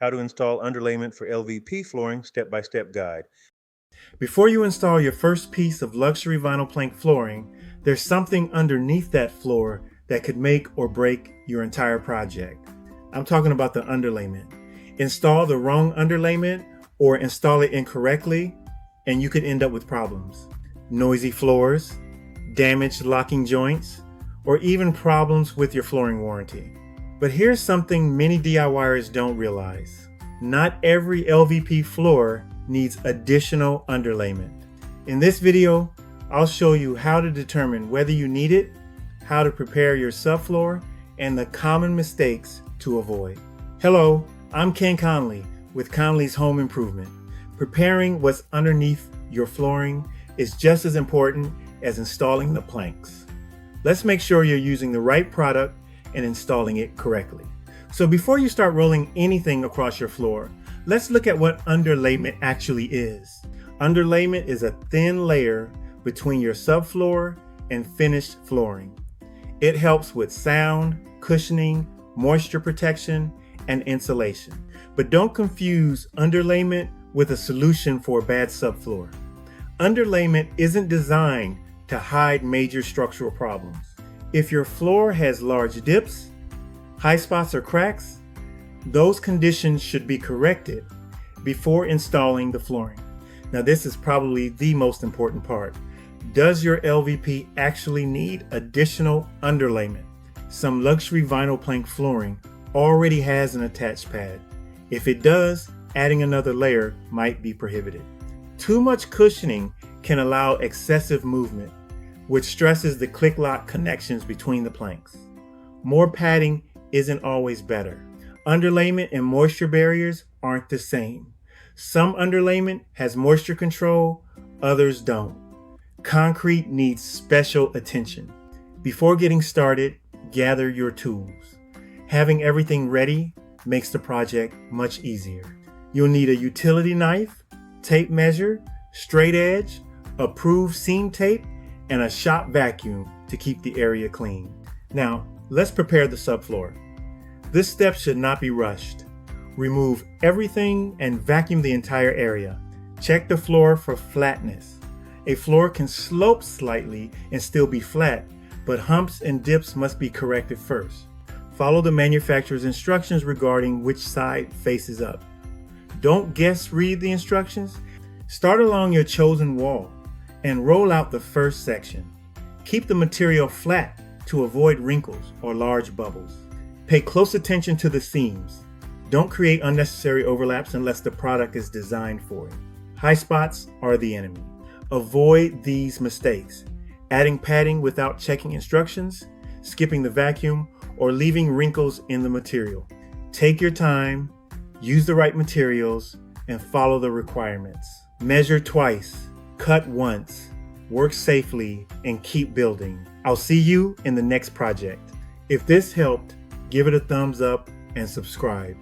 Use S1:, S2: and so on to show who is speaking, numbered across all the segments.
S1: How to install underlayment for LVP flooring step-by-step guide.
S2: Before you install your first piece of luxury vinyl plank flooring, there's something underneath that floor that could make or break your entire project. I'm talking about the underlayment. Install the wrong underlayment or install it incorrectly, and you could end up with problems. Noisy floors, damaged locking joints, or even problems with your flooring warranty. But here's something many DIYers don't realize. Not every LVP floor needs additional underlayment. In this video, I'll show you how to determine whether you need it, how to prepare your subfloor, and the common mistakes to avoid. Hello, I'm Ken Conley with Conleys Home Improvement. Preparing what's underneath your flooring is just as important as installing the planks. Let's make sure you're using the right product and installing it correctly. So before you start rolling anything across your floor, let's look at what underlayment actually is. Underlayment is a thin layer between your subfloor and finished flooring. It helps with sound, cushioning, moisture protection, and insulation. But don't confuse underlayment with a solution for a bad subfloor. Underlayment isn't designed to hide major structural problems. If your floor has large dips, high spots, or cracks, those conditions should be corrected before installing the flooring. Now, this is probably the most important part. Does your LVP actually need additional underlayment? Some luxury vinyl plank flooring already has an attached pad. If it does, adding another layer might be prohibited. Too much cushioning can allow excessive movement, which stresses the click-lock connections between the planks. More padding isn't always better. Underlayment and moisture barriers aren't the same. Some underlayment has moisture control, others don't. Concrete needs special attention. Before getting started, gather your tools. Having everything ready makes the project much easier. You'll need a utility knife, tape measure, straight edge, approved seam tape, and a shop vacuum to keep the area clean. Now, let's prepare the subfloor. This step should not be rushed. Remove everything and vacuum the entire area. Check the floor for flatness. A floor can slope slightly and still be flat, but humps and dips must be corrected first. Follow the manufacturer's instructions regarding which side faces up. Don't guess read the instructions. Start along your chosen wall and roll out the first section. Keep the material flat to avoid wrinkles or large bubbles. Pay close attention to the seams. Don't create unnecessary overlaps unless the product is designed for it. High spots are the enemy. Avoid these mistakes: adding padding without checking instructions, skipping the vacuum, or leaving wrinkles in the material. Take your time, use the right materials, and follow the requirements. Measure twice, cut once, work safely, and keep building. I'll see you in the next project. If this helped, give it a thumbs up and subscribe.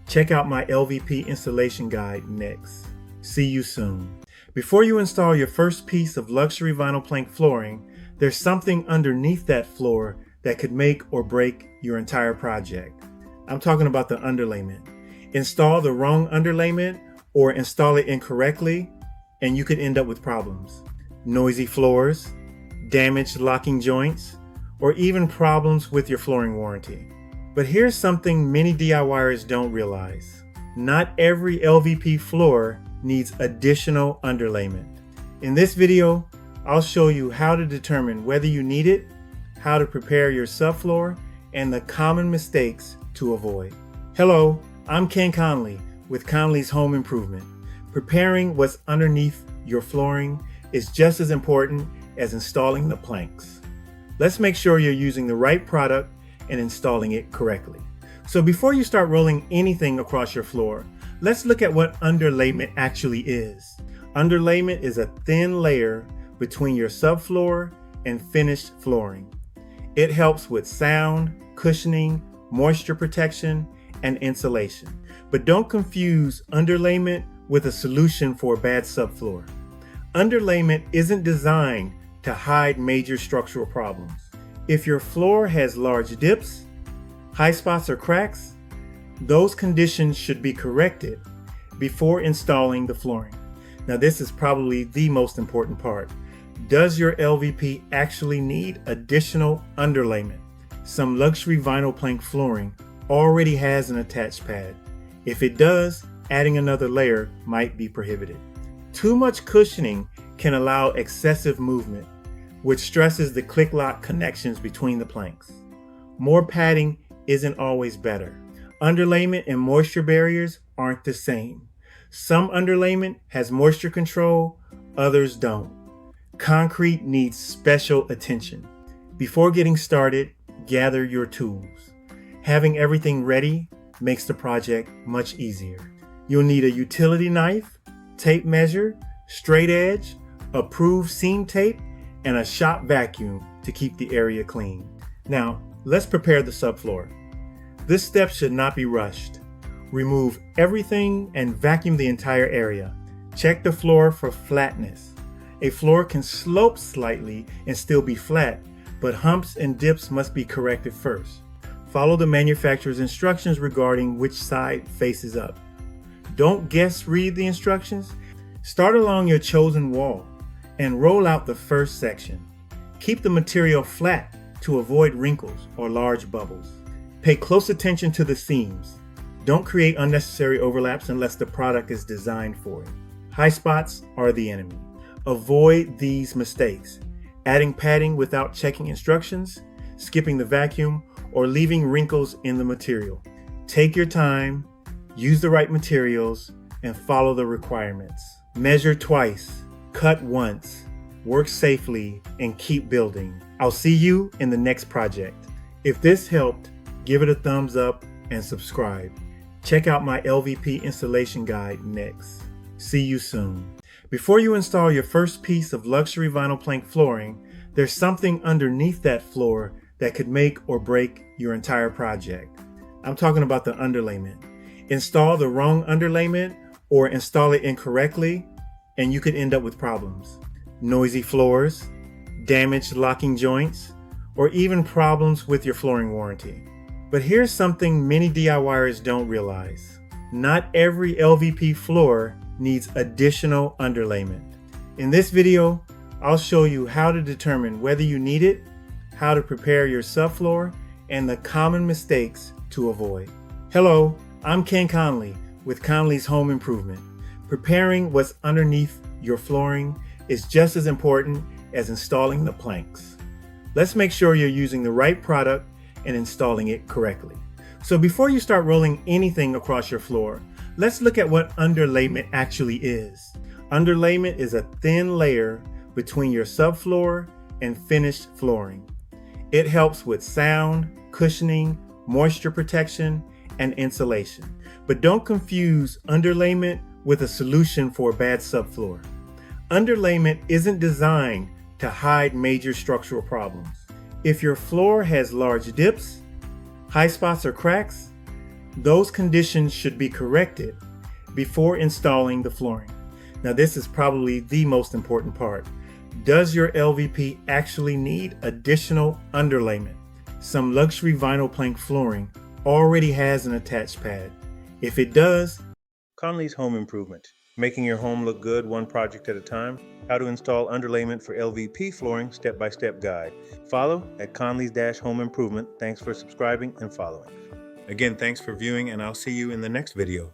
S2: Check out my LVP installation guide next. See you soon. Before you install your first piece of luxury vinyl plank flooring, there's something underneath that floor that could make or break your entire project. I'm talking about the underlayment. Install the wrong underlayment or install it incorrectly, and you could end up with problems. Noisy floors, damaged locking joints, or even problems with your flooring warranty. But here's something many DIYers don't realize. Not every LVP floor needs additional underlayment. In this video, I'll show you how to determine whether you need it, how to prepare your subfloor, and the common mistakes to avoid. Hello, I'm Ken Conley with Conleys Home Improvement. Preparing what's underneath your flooring is just as important as installing the planks. Let's make sure you're using the right product and installing it correctly. So before you start rolling anything across your floor, let's look at what underlayment actually is. Underlayment is a thin layer between your subfloor and finished flooring. It helps with sound, cushioning, moisture protection, and insulation. But don't confuse underlayment with a solution for a bad subfloor. Underlayment isn't designed to hide major structural problems. If your floor has large dips, high spots, or cracks, Those conditions should be corrected before installing the flooring. Now, this is probably the most important part. Does your LVP actually need additional underlayment? Some luxury vinyl plank flooring already has an attached pad. If it does, adding another layer might be prohibited. Too much cushioning can allow excessive movement, which stresses the click-lock connections between the planks. More padding isn't always better. Underlayment and moisture barriers aren't the same. Some underlayment has moisture control, others don't. Concrete needs special attention. Before getting started, gather your tools. Having everything ready makes the project much easier. You'll need a utility knife, tape measure, straight edge, approved seam tape, and a shop vacuum to keep the area clean. Now, let's prepare the subfloor. This step should not be rushed. Remove everything and vacuum the entire area. Check the floor for flatness. A floor can slope slightly and still be flat, but humps and dips must be corrected first. Follow the manufacturer's instructions regarding which side faces up. Don't guess read the instructions. Start along your chosen wall and roll out the first section. Keep the material flat to avoid wrinkles or large bubbles. Pay close attention to the seams. Don't create unnecessary overlaps unless the product is designed for it. High spots are the enemy. Avoid these mistakes: adding padding without checking instructions, skipping the vacuum, or leaving wrinkles in the material. Take your time, use the right materials, and follow the requirements. Measure twice, cut once, work safely, and keep building. I'll see you in the next project. If this helped, give it a thumbs up and subscribe. Check out my LVP installation guide next. See you soon. Before you install your first piece of luxury vinyl plank flooring, there's something underneath that floor that could make or break your entire project. I'm talking about the underlayment. Install the wrong underlayment or install it incorrectly, and you could end up with problems. Noisy floors, damaged locking joints, or even problems with your flooring warranty. But here's something many DIYers don't realize. Not every LVP floor needs additional underlayment. In this video, I'll show you how to determine whether you need it, how to prepare your subfloor, and the common mistakes to avoid. Hello, I'm Ken Conley with Conleys Home Improvement. Preparing what's underneath your flooring is just as important as installing the planks. Let's make sure you're using the right product and installing it correctly. So before you start rolling anything across your floor, let's look at what underlayment actually is. Underlayment is a thin layer between your subfloor and finished flooring. It helps with sound, cushioning, moisture protection, and insulation. But don't confuse underlayment with a solution for a bad subfloor. Underlayment isn't designed to hide major structural problems. If your floor has large dips, high spots, or cracks, those conditions should be corrected before installing the flooring. Now, this is probably the most important part. Does your LVP actually need additional underlayment? Some luxury vinyl plank flooring already has an attached pad. If it does,
S1: Conleys Home Improvement, making your home look good one project at a time. How to install underlayment for LVP flooring step-by-step guide. Follow at Conleys-Home Improvement. Thanks for subscribing and following. Again, thanks for viewing, and I'll see you in the next video.